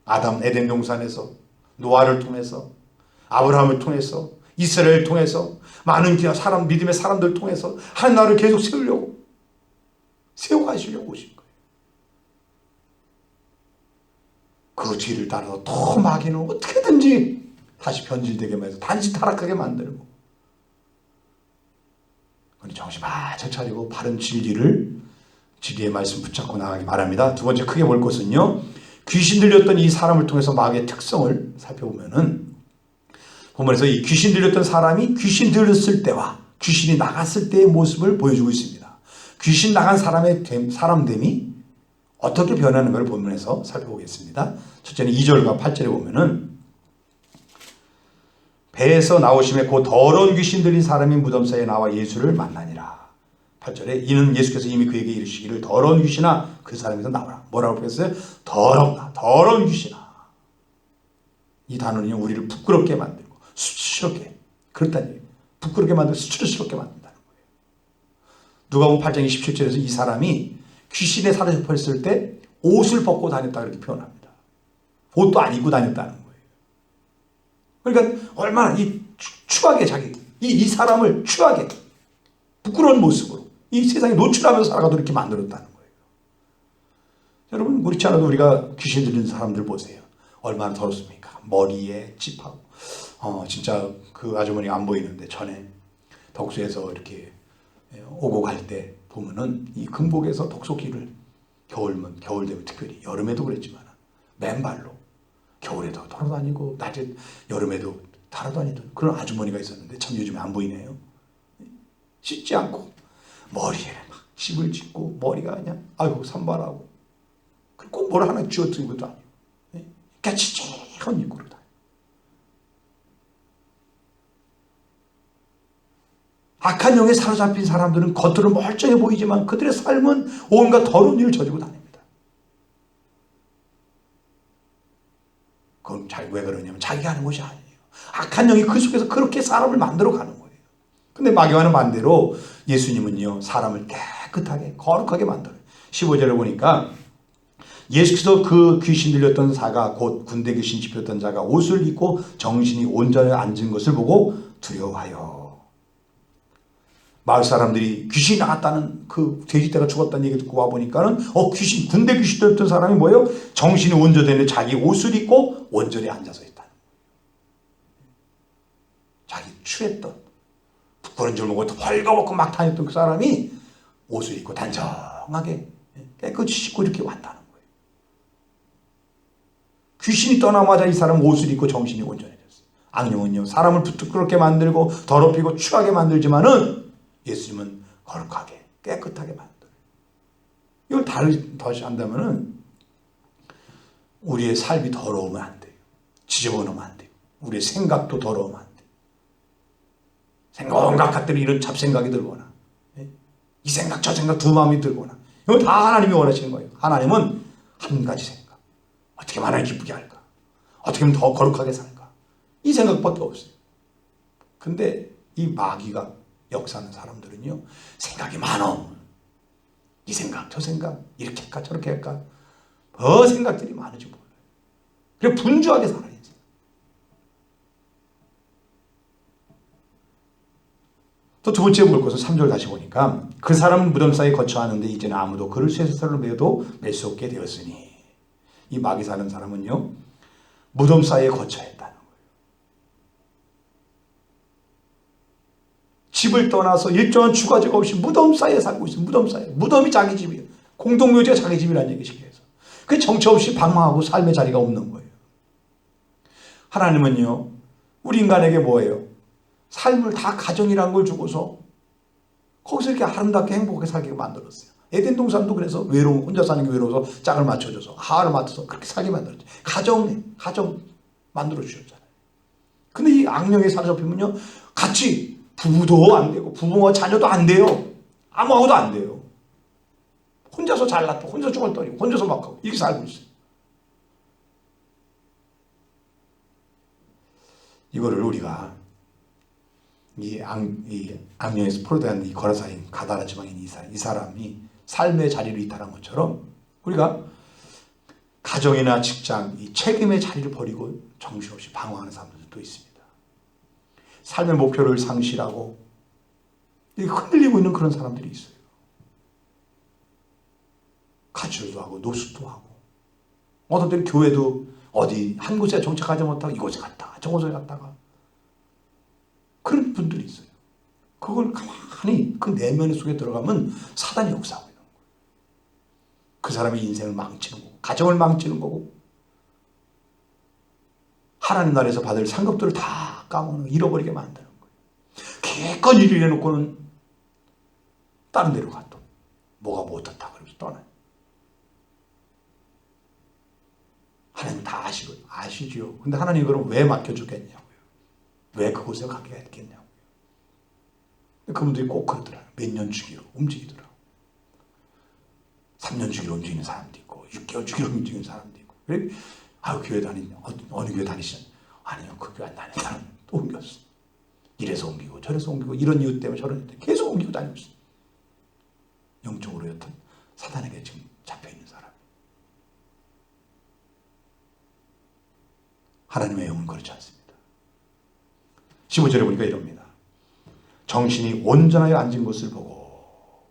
아담 에덴 동산에서 노아를 통해서, 아브라함을 통해서, 이스라엘을 통해서, 많은 사람, 믿음의 사람들을 통해서 하나님 나라를 계속 세워가시려고 오신 거예요. 그 뒤를 따라서 더 마귀는 어떻게든지 다시 변질되게 만들고 다시 타락하게 만들고, 정신 바짝 차리고 바른 진리의 말씀 붙잡고 나가기 바랍니다. 두 번째 크게 볼 것은요, 귀신 들렸던 이 사람을 통해서 마귀의 특성을 살펴보면은, 본문에서 이 귀신 들렸던 사람이 귀신 들렸을 때와 귀신이 나갔을 때의 모습을 보여주고 있습니다. 귀신 나간 사람됨이 어떻게 변하는가를 본문에서 살펴보겠습니다. 첫째는 2절과 8절에 보면은, 배에서 나오심에 그 더러운 귀신 들린 사람이 무덤 사이에 나와 예수를 만나니라. 8절에 이는 예수께서 이미 그에게 이르시기를 더러운 귀신아 그 사람에서 나오라. 뭐라고 했어요? 더럽다, 더러운 귀신아. 이 단어는 우리를 부끄럽게 만들고 수치스럽게, 그렇다는 얘기예요. 부끄럽게 만들고 수치스럽게 만든다는 거예요. 누가복음 8장 27절에서 이 사람이 귀신에 사로잡혔을 때 옷을 벗고 다녔다 그렇게 표현합니다. 옷도 안 입고 다녔다는 거예요. 그러니까 얼마나 이 추하게 자기 이 사람을 추하게 부끄러운 모습으로 이 세상에 노출하면서 살아가도록 이렇게 만들었다는 거예요. 여러분, 그렇지 않아도 우리가 귀신 들리는 사람들 보세요. 얼마나 더럽습니까? 머리에 찝하고 진짜 그 아주머니가 안 보이는데 전에 덕수에서 이렇게 오고 갈 때 보면은 이 금곡에서 덕소길을 겨울 되면 특별히 여름에도 그랬지만 맨발로 겨울에도 돌아다니고 낮에 여름에도 돌아다니던 그런 아주머니가 있었는데 참 요즘에 안 보이네요. 씻지 않고 머리에 막 씹을 짓고 머리가 그냥 아이고 산발하고 꼭 뭘 하나 쥐어뜨린 것도 아니고 깨치치한 입구로 다. 악한 영에 사로잡힌 사람들은 겉으로 멀쩡해 보이지만 그들의 삶은 온갖 더러운 일을 저지르고 다닙니다. 그럼 왜 그러냐면 자기가 하는 것이 아니에요. 악한 영이 그 속에서 그렇게 사람을 만들어 가는 거예요. 근데 마귀와는 반대로 예수님은요, 사람을 깨끗하게 거룩하게 만들어요. 15절에 보니까 예수께서 그 귀신 들렸던 자가 곧 군대 귀신 집혔던 자가 옷을 입고 정신이 온전히 앉은 것을 보고 두려워하여. 마을 사람들이 귀신이 나갔다는 그 돼지떼가 죽었다는 얘기 듣고 와보니까는 귀신, 군대 귀신 들렸던 사람이 뭐예요? 정신이 온전히 자기 옷을 입고 온전히 앉아서 있다는 거예요. 자기 취했던 부끄러운 줄 모르고 벌거벗고 막 다녔던 그 사람이 옷을 입고 단정하게 깨끗이 씻고 이렇게 왔다는 거예요. 귀신이 떠나마자 이 사람은 옷을 입고 정신이 온전해졌어요. 악령은요, 사람을 부끄럽게 만들고 더럽히고 추하게 만들지만은 예수님은 거룩하게 깨끗하게 만들어요. 이걸 다시 한다면은 우리의 삶이 더러우면 안 돼요. 지저분하면 안 돼요. 우리의 생각도 더러우면 안 돼요. 온갖 것들이 이런 잡생각이 들거나 이 생각 저 생각 두 마음이 들거나 이건 다 하나님이 원하시는 거예요. 하나님은 한 가지 생각. 어떻게 하면 하나님 기쁘게 할까? 어떻게 하면 더 거룩하게 살까? 이 생각밖에 없어요. 근데 이 마귀가 역사하는 사람들은요, 생각이 많어. 이 생각, 저 생각, 이렇게 할까, 저렇게 할까. 더 생각들이 많은지 몰라요. 그래 분주하게 살아야지. 또 두 번째 볼 것은 3절 다시 보니까 그 사람은 무덤 사이에 거처하는데 이제는 아무도 그를 쇠사슬로 매어도 맬 수 없게 되었으니. 이 마귀 사는 사람은요, 무덤 사이에 거처했다는 거예요. 집을 떠나서 일정한 주거지가 없이 무덤 사이에 살고 있어요. 무덤 사이에. 무덤이 자기 집이에요. 공동묘지가 자기 집이라는 얘기시기에 해서. 그 정처 없이 방황하고 삶의 자리가 없는 거예요. 하나님은요, 우리 인간에게 뭐예요? 삶을 다 가정이라는 걸 주고서 거기서 이렇게 아름답게 행복하게 살게 만들었어요. 에덴 동산도 그래서 혼자 사는 게 외로워서 짝을 맞춰줘서 하와를 맡아서 그렇게 살게 만들었죠. 가정 만들어 주셨잖아요. 근데 이 악령에 사로잡히면요, 같이 부부도 안 되고 부부와 자녀도 안 돼요. 아무하고도 안 돼요. 혼자서 잘났다, 혼자 죽을더니 혼자서 막 하고 이렇게 살고 있어요. 이거를 우리가 이 악령에서 포로된 이 거라사인 가다라 지방인 이 사람이 삶의 자리를 이탈한 것처럼 우리가 가정이나 직장, 이 책임의 자리를 버리고 정신없이 방황하는 사람들도 있습니다. 삶의 목표를 상실하고 흔들리고 있는 그런 사람들이 있어요. 가출도 하고 노숙도 하고 어떤 때는 교회도 어디 한 곳에 정착하지 못하고 이곳에 갔다가 저곳에 갔다가 그런 분들이 있어요. 그걸 가만히 그 내면 속에 들어가면 사단이 역사하고 있는 거예요. 그 사람의 인생을 망치는 거고 가정을 망치는 거고 하나님 나라에서 받을 상급들을 다 까먹는 잃어버리게 만드는 거예요. 기껏 일을 해놓고는 다른 데로 가도 뭐가 못했다 그러면서 떠나요. 하나님 다 아시죠. 근데 하나님 그럼 왜 맡겨주겠냐고요. 왜 그곳에 가게 했겠냐고요. 그분들이 꼭 그러더라고요. 몇 년 주기로 움직이더라고요. 3년 주기로 움직이는 사람도 있고 6개월 주기로 움직이는 사람도 있고. 그래? 교회 어느 교회 다니시냐? 아니요, 그 교회 안 다니는 사람 또 옮겼어. 이래서 옮기고 저래서 옮기고 이런 이유 때문에 저런 이유 때문에 계속 옮기고 다니고 있어. 영적으로 여튼 사단에게 지금 잡혀있는 사람. 하나님의 영은 그렇지 않습니다. 15절에 보니까 이럽니다. 정신이 온전하여 앉은 것을 보고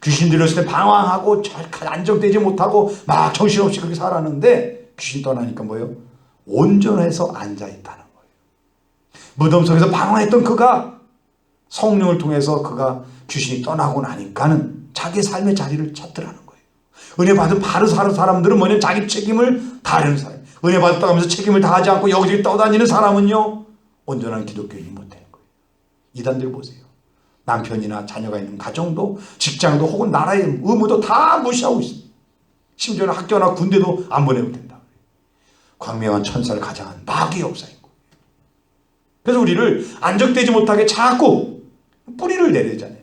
귀신 들렸을 때 방황하고 잘 안정되지 못하고 막 정신없이 그렇게 살았는데 귀신 떠나니까 뭐예요? 온전해서 앉아있다는 거예요. 무덤 속에서 방황했던 그가 성령을 통해서 그가 귀신이 떠나고 나니까는 자기 삶의 자리를 찾더라는 거예요. 은혜 받은 바르사르 사람들은 뭐냐? 자기 책임을 다하는 사람. 은혜 받았다고 하면서 책임을 다하지 않고 여기저기 떠다니는 사람은요, 온전한 기독교인이 못 되는 거예요. 이단들 보세요. 남편이나 자녀가 있는 가정도 직장도 혹은 나라의 의무도 다 무시하고 있습니다. 심지어는 학교나 군대도 안 보내도 된다. 광명한 천사를 가장한 마귀의 역사인 거예요. 그래서 우리를 안정되지 못하게 자꾸 뿌리를 내리잖아요.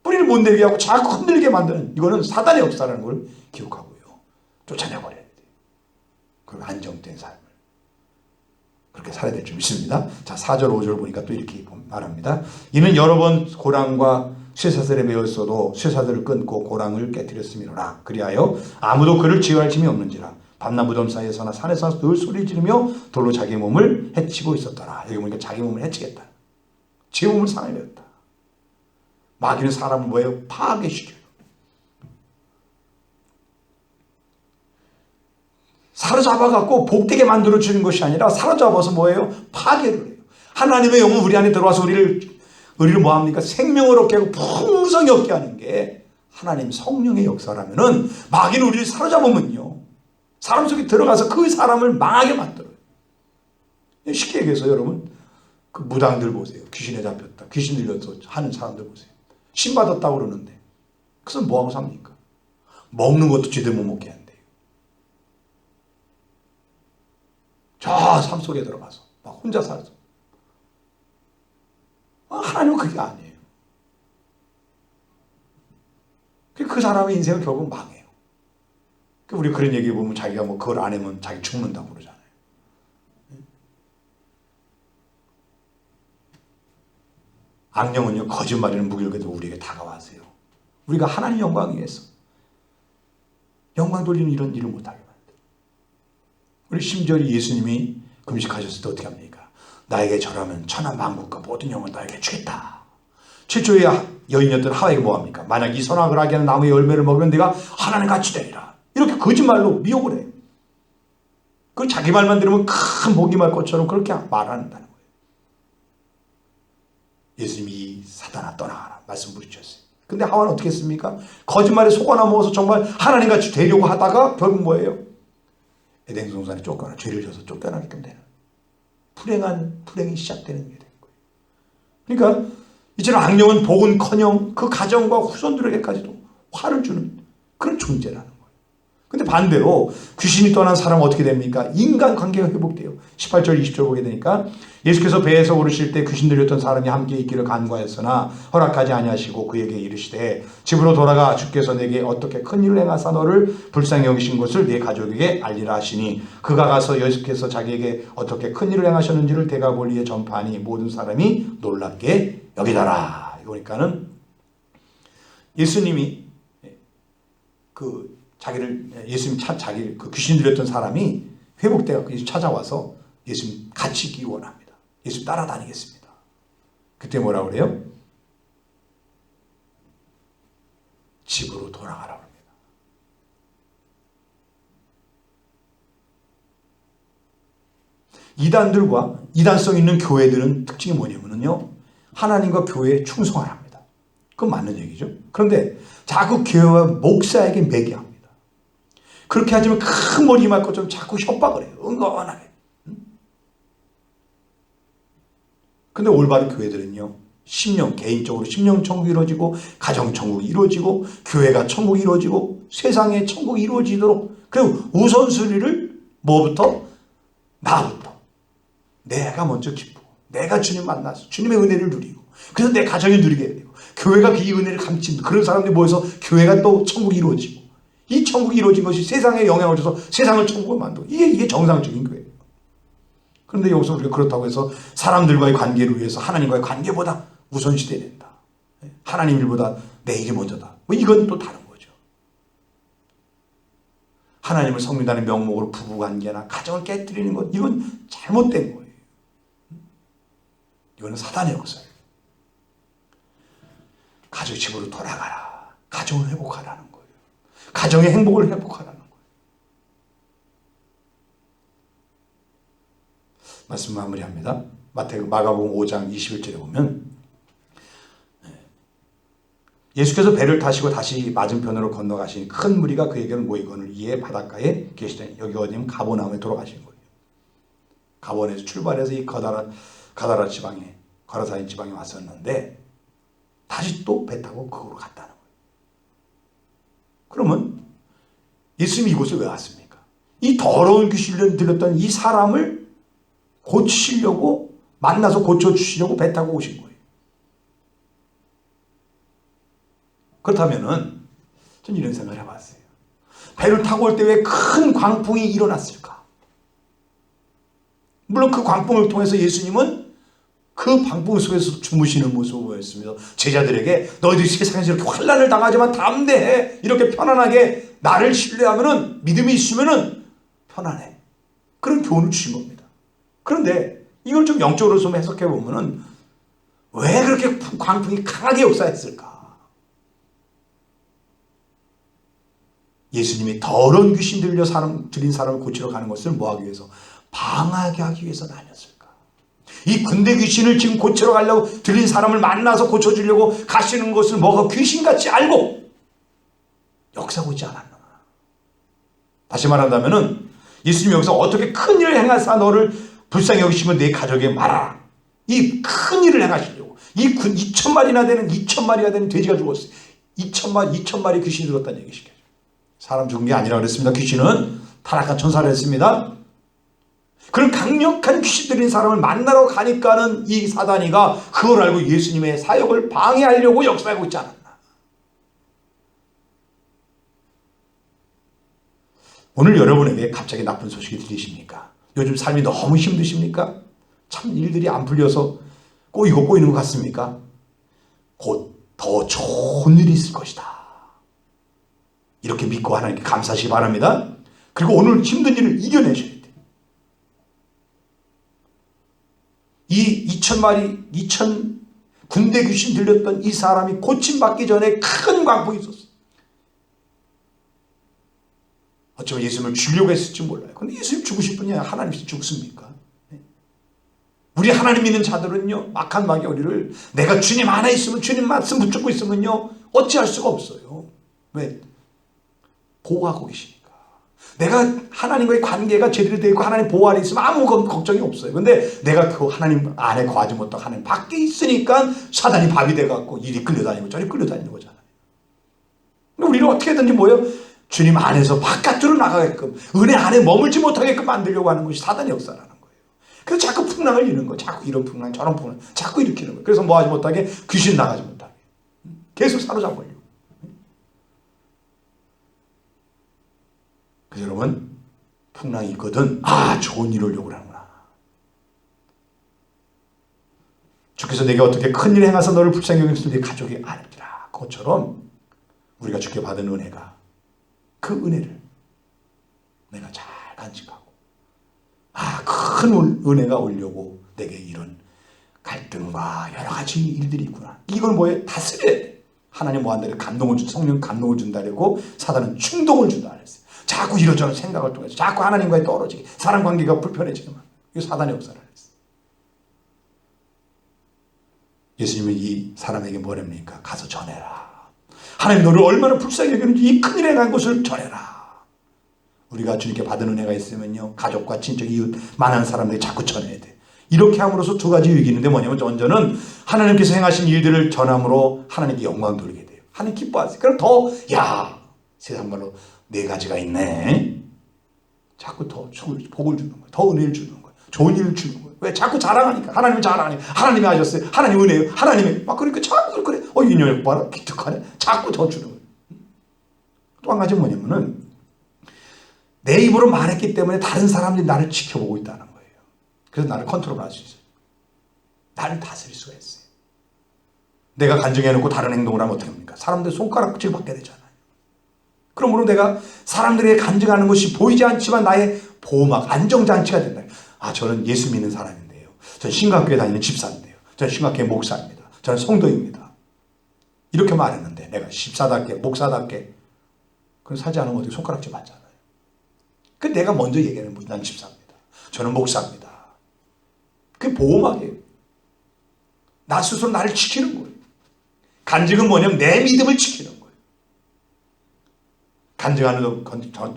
뿌리를 못 내리게 하고 자꾸 흔들게 만드는, 이거는 사단의 역사라는 걸 기억하고요. 쫓아내버려야 돼요. 그리고 안정된 삶을 그렇게 살아야 될 줄 믿습니다. 자, 4절 5절 보니까 또 이렇게 말합니다. 이는 여러 번 고랑과 쇠사슬에 매었어도 쇠사슬을 끊고 고랑을 깨뜨렸음이로라. 그리하여 아무도 그를 지휘할 힘이 없는지라. 밤낮 무덤 사이에서나 산에서 늘 소리 지르며 돌로 자기 몸을 해치고 있었더라. 여기 보니까 자기 몸을 해치겠다. 제 몸을 상하였다. 마귀는 사람을 뭐예요? 파괴시켜요. 사로잡아갖고 복되게 만들어주는 것이 아니라 사로잡아서 뭐예요? 파괴를 해요. 하나님의 영은 우리 안에 들어와서 우리를 뭐합니까? 생명을 얻게 하고 풍성히 얻게 하는 게 하나님 성령의 역사라면은, 마귀는 우리를 사로잡으면요, 사람 속에 들어가서 그 사람을 망하게 만들어요. 쉽게 얘기해서 여러분, 그 무당들 보세요. 귀신에 잡혔다, 귀신 들려서 하는 사람들 보세요. 신 받았다고 그러는데 그것은 뭐하고 삽니까? 먹는 것도 제대로 못 먹게 한대요. 저 삶 속에 들어가서 막 혼자 살아서. 하나님은 그게 아니에요. 그 사람의 인생은 결국 망해요. 우리 그런 얘기 보면 자기가 뭐 그걸 안 하면 자기 죽는다고 그러잖아요. 악령은요, 거짓말이는 무기력해도 우리에게 다가와서요, 우리가 하나님 영광 위해서 영광 돌리는 이런 일을 못하게 만들어요. 우리 심지어 예수님이 금식하셨을 때 어떻게 합니까? 나에게 절하면 천하 만국과 모든 영을 나에게 주겠다. 최초의 여인이었던 하와에게 뭐합니까? 만약 이 선악을 하게 하는 나무의 열매를 먹으면 내가 하나님 같이 되리라. 이렇게 거짓말로 미혹을 해요. 그 자기 말만 들으면 큰 복이 말 것처럼 그렇게 말한다는 거예요. 예수님이 사단아 떠나가라 말씀 부르셨어요. 근데 하와는 어떻게 했습니까? 거짓말에 속아나 먹어서 정말 하나님같이 되려고 하다가 결국 뭐예요? 에덴 동산에 쫓겨나, 죄를 져서 쫓겨나게끔 되는, 불행이 시작되는 게 된 거예요. 그러니까 이제는 악령은 복은커녕 그 가정과 후손들에게까지도 화를 주는 그런 존재라는 거예요. 근데 반대로 귀신이 떠난 사람은 어떻게 됩니까? 인간관계가 회복돼요. 18절 20절 보게 되니까, 예수께서 배에서 오르실 때 귀신 들렸던 사람이 함께 있기를 간구하였으나 허락하지 아니하시고 그에게 이르시되 집으로 돌아가 주께서 내게 어떻게 큰 일을 행하사 너를 불쌍히 여기신 것을 네 가족에게 알리라 하시니, 그가 가서 예수께서 자기에게 어떻게 큰 일을 행하셨는지를 데가볼리에 전파하니 모든 사람이 놀랍게 여기더라. 그러니까는 예수님이 예수님 자기 그 귀신 들렸던 사람이 회복되어 찾아와서 예수님 같이 있기 원합니다. 예수님 따라다니겠습니다. 그때 뭐라고 그래요? 집으로 돌아가라고 합니다. 이단들과 이단성 있는 교회들은 특징이 뭐냐면요, 하나님과 교회에 충성하랍니다. 그건 맞는 얘기죠. 그런데 자꾸 교회와 목사에게 매기합니다. 그렇게 하지만 큰 머리 말 것처럼 자꾸 협박을 해요. 은근하게. 근데 올바른 교회들은요, 개인적으로 심령 천국이 이루어지고, 가정 천국이 이루어지고, 교회가 천국이 이루어지고, 세상의 천국이 이루어지도록, 그리고 우선순위를 뭐부터? 나부터. 내가 먼저 기쁘고, 내가 주님 만나서 주님의 은혜를 누리고, 그래서 내 가정이 누리게 되고, 교회가 이 은혜를 감춘 그런 사람들이 모여서 교회가 또 천국이 이루어지고, 이 천국이 이루어진 것이 세상에 영향을 줘서 세상을 천국으로 만들고, 이게 정상적인 교회예요. 그런데 여기서 우리가 그렇다고 해서 사람들과의 관계를 위해서 하나님과의 관계보다 우선시돼야 된다, 하나님 일보다 내 일이 먼저다, 이건 또 다른 거죠. 하나님을 섬긴다는 명목으로 부부관계나 가정을 깨뜨리는 것, 이건 잘못된 거예요. 이거는 사단의 역사예요. 가족 집으로 돌아가라. 가정을 회복하라는 거예요. 가정의 행복을 회복하라는 거예요. 말씀 마무리합니다. 마가복음 5장 21절에 보면 예수께서 배를 타시고 다시 맞은편으로 건너가시니 큰 무리가 그에게는 모이거늘 이에 바닷가에 계시더니 여기 어디면 가버나움에 돌아가신 거예요. 가버나움에서 출발해서 이 가다라 지방에 거라사인 지방에 왔었는데 다시 또 배 타고 그곳으로 갔다는 거예요. 그러면 예수님이 이곳을 왜 왔습니까? 이 더러운 귀신을 들렸던 이 사람을 고치시려고 만나서 고쳐주시려고 배 타고 오신 거예요. 그렇다면은 전 이런 생각을 해봤어요. 배를 타고 올 때 왜 큰 광풍이 일어났을까? 물론 그 광풍을 통해서 예수님은 그 광풍 속에서 주무시는 모습을 보였습니다. 제자들에게 너희들이 세상에서 이렇게 환난을 당하지만 담대해. 이렇게 편안하게 나를 신뢰하면은 믿음이 있으면은 편안해. 그런 교훈을 주신 겁니다. 그런데 이걸 좀 영적으로 좀 해석해 보면은 왜 그렇게 광풍이 강하게 역사했을까? 예수님이 더러운 귀신 들린 사람을 고치러 가는 것을 뭐하기 위해서? 방하게 하기 위해서 다녔을까? 이 군대 귀신을 지금 고치러 가려고 들린 사람을 만나서 고쳐주려고 가시는 것을 뭐가 귀신같이 알고 역사하고 있지 않았나? 다시 말한다면은 예수님이 여기서 어떻게 큰 일을 행하사 너를 불쌍히 여기시면 내 가족에 말하라. 이 큰 일을 행하시려고 이 2,000마리나 되는 2,000마리가 되는 돼지가 죽었어요. 2,000마리 귀신이 들었다는 얘기시죠. 사람 죽은 게 아니라 그랬습니다. 귀신은 타락한 천사를 했습니다. 그런 강력한 귀신 들린 사람을 만나러 가니까는 이 사단이가 그걸 알고 예수님의 사역을 방해하려고 역사하고 있지 않았나. 오늘 여러분에게 갑자기 나쁜 소식이 들리십니까? 요즘 삶이 너무 힘드십니까? 참 일들이 안 풀려서 꼬이는 것 같습니까? 곧 더 좋은 일이 있을 것이다. 이렇게 믿고 하나님께 감사하시기 바랍니다. 그리고 오늘 힘든 일을 이겨내셔야 돼요. 이 2,000 군대 귀신 들렸던 이 사람이 고침받기 전에 큰 광풍이 있었어요. 어쩌면 예수님을 죽이려고 했을지 몰라요. 근데 예수님 죽으실 분이 아니라 하나님이 죽습니까? 우리 하나님 믿는 자들은요, 막한 마귀 우리를 내가 주님 안에 있으면 주님 말씀 붙잡고 있으면요 어찌할 수가 없어요. 왜? 보호하고 계시니까. 내가 하나님과의 관계가 제대로 되어 있고 하나님 보호 아래 있으면 아무 걱정이 없어요. 근데 내가 그 하나님 안에 거하지 못하고 하나님 밖에 있으니까 사단이 밥이 돼갖고 이리 끌려다니고 저리 끌려다니는 거잖아요. 우리를 어떻게든지 뭐예요? 주님 안에서 바깥으로 나가게끔 은혜 안에 머물지 못하게끔 만들려고 하는 것이 사단의 역사라는 거예요. 그래서 자꾸 풍랑을 이는 거예요. 자꾸 이런 풍랑 저런 풍랑 자꾸 일으키는 거예요. 그래서 뭐 하지 못하게 귀신 나가지 못하게 계속 사로잡으려고. 그래서 여러분 풍랑이 있거든 좋은 일을 오려고 하는구나. 주께서 내게 어떻게 큰 일을 행하사 너를 불쌍히 여기면서 네 가족이 아니라 그것처럼 우리가 주께 받은 은혜가 그 은혜를 내가 잘 간직하고 큰 은혜가 오려고 내게 이런 갈등과 여러 가지 일들이 있구나. 이걸 뭐에 다스려야 돼. 하나님 뭐한다? 감동을 준 성령 감동을 준다 그랬고 사단은 충동을 준다 그랬어요. 자꾸 이런저런 생각을 통해서 자꾸 하나님과의 떨어지게 사람 관계가 불편해지게만 이거 사단의 역사를 했어요. 예수님은 이 사람에게 뭐랍니까? 가서 전해라. 하나님 너를 얼마나 불쌍히 여기는지 이 큰일에 행한 것을 전해라. 우리가 주님께 받은 은혜가 있으면요 가족과 친척 이웃 많은 사람들이 자꾸 전해야 돼. 이렇게 함으로써 두 가지 유익이 있는데 뭐냐면 먼저는 하나님께서 행하신 일들을 전함으로 하나님께 영광 돌리게 돼요. 하나님 기뻐하세요. 그럼 더 세상 말로 네 가지가 있네. 자꾸 더 복을 주는 거예요. 더 은혜를 주는 거예요. 좋은 일을 주는 거예요. 왜? 자꾸 자랑하니까. 하나님을 자랑하니까. 하나님이 하셨어요. 하나님 은혜예요. 하나님이 그러니까 자꾸 그래. 이 녀석 봐라. 기특하네. 자꾸 더 주는 거예요. 또 한 가지 뭐냐면은 내 입으로 말했기 때문에 다른 사람들이 나를 지켜보고 있다는 거예요. 그래서 나를 컨트롤할 수 있어요. 나를 다스릴 수가 있어요. 내가 간증해놓고 다른 행동을 하면 어떻게 합니까? 사람들 손가락질 받게 되잖아요. 그러므로 내가 사람들에게 간증하는 것이 보이지 않지만 나의 보호막, 안정장치가 된다. 저는 예수 믿는 사람인데요. 저는 신학교에 다니는 집사인데요. 저는 신학교의 목사입니다. 저는 성도입니다. 이렇게 말했는데 내가 집사답게 목사답게 그럼 사지 않으면 어떻게 손가락질 맞잖아요. 그 내가 먼저 얘기하는 분이 난 집사입니다. 저는 목사입니다. 그게 보호막이에요. 나 스스로 나를 지키는 거예요. 간증은 뭐냐면 내 믿음을 지키는 거예요.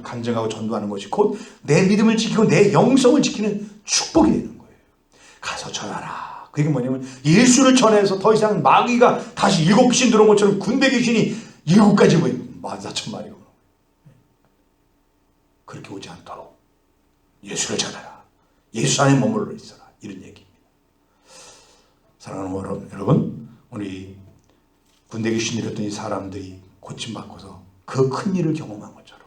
간증하고 전도하는 것이 곧 내 믿음을 지키고 내 영성을 지키는 축복이 되는 거예요. 가서 전하라. 그게 뭐냐면 예수를 전해서 더 이상 마귀가 다시 7 귀신 들어온 것처럼 군대 귀신이 7가지 뭐 14,000마리가 그렇게 오지 않도록 예수를 전하라. 예수 안에 머물러 있어라. 이런 얘기입니다. 사랑하는 여러분, 우리 군대 귀신 들었던 이 사람들이 고침받고서 그 큰 일을 경험한 것처럼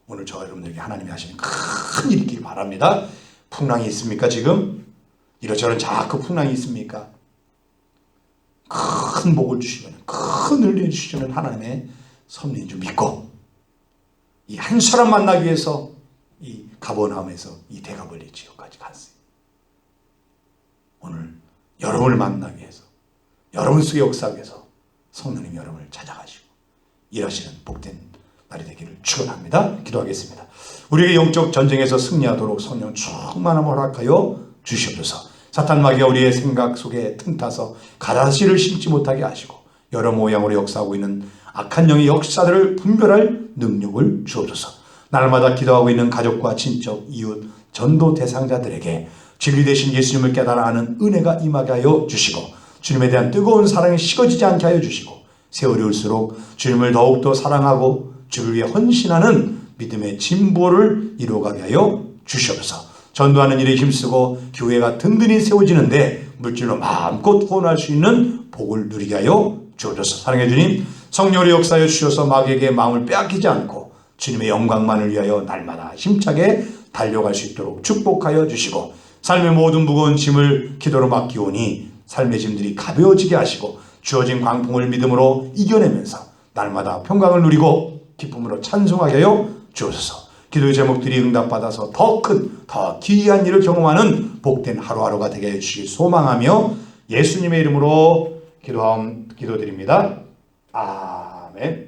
오늘 저 여러분들에게 하나님이 하시는 큰 일이 있길 바랍니다. 풍랑이 있습니까 지금? 이러저런 자꾸 풍랑이 있습니까? 큰 복을 주시면 큰 은혜를 주시는 하나님의 섭리인 줄 믿고 이 한 사람 만나기 위해서 이 가버나움에서 이 대가벌리 지역까지 갔어요. 오늘 여러분을 만나기 위해서 여러분 속의 역사에서 성령님 여러분을 찾아가시고 일하시는 복된 날이 되기를 축원합니다. 기도하겠습니다. 우리에게 영적 전쟁에서 승리하도록 성령 충만함을 허락하여 주시옵소서. 사탄 마귀가 우리의 생각 속에 틈타서 가라지를 심지 못하게 하시고 여러 모양으로 역사하고 있는 악한 영의 역사들을 분별할 능력을 주옵소서. 날마다 기도하고 있는 가족과 친척, 이웃, 전도 대상자들에게 진리 되신 예수님을 깨달아 아는 은혜가 임하게 하여 주시고 주님에 대한 뜨거운 사랑이 식어지지 않게 하여 주시고 세월이 올수록 주님을 더욱더 사랑하고 주를 위해 헌신하는 믿음의 진보를 이루어가게 하여 주시옵소서. 전도하는 일에 힘쓰고 교회가 든든히 세워지는데 물질로 마음껏 후원할 수 있는 복을 누리게 하여 주옵소서. 사랑해 주님, 성령의 역사에 주셔서 마귀에게 마음을 빼앗기지 않고 주님의 영광만을 위하여 날마다 힘차게 달려갈 수 있도록 축복하여 주시고 삶의 모든 무거운 짐을 기도로 맡기오니 삶의 짐들이 가벼워지게 하시고 주어진 광풍을 믿음으로 이겨내면서 날마다 평강을 누리고 기쁨으로 찬송하게 하여 주옵소서. 기도의 제목들이 응답받아서 더 큰, 더 귀한 일을 경험하는 복된 하루하루가 되게 해주시길 소망하며 예수님의 이름으로 기도드립니다. 아멘.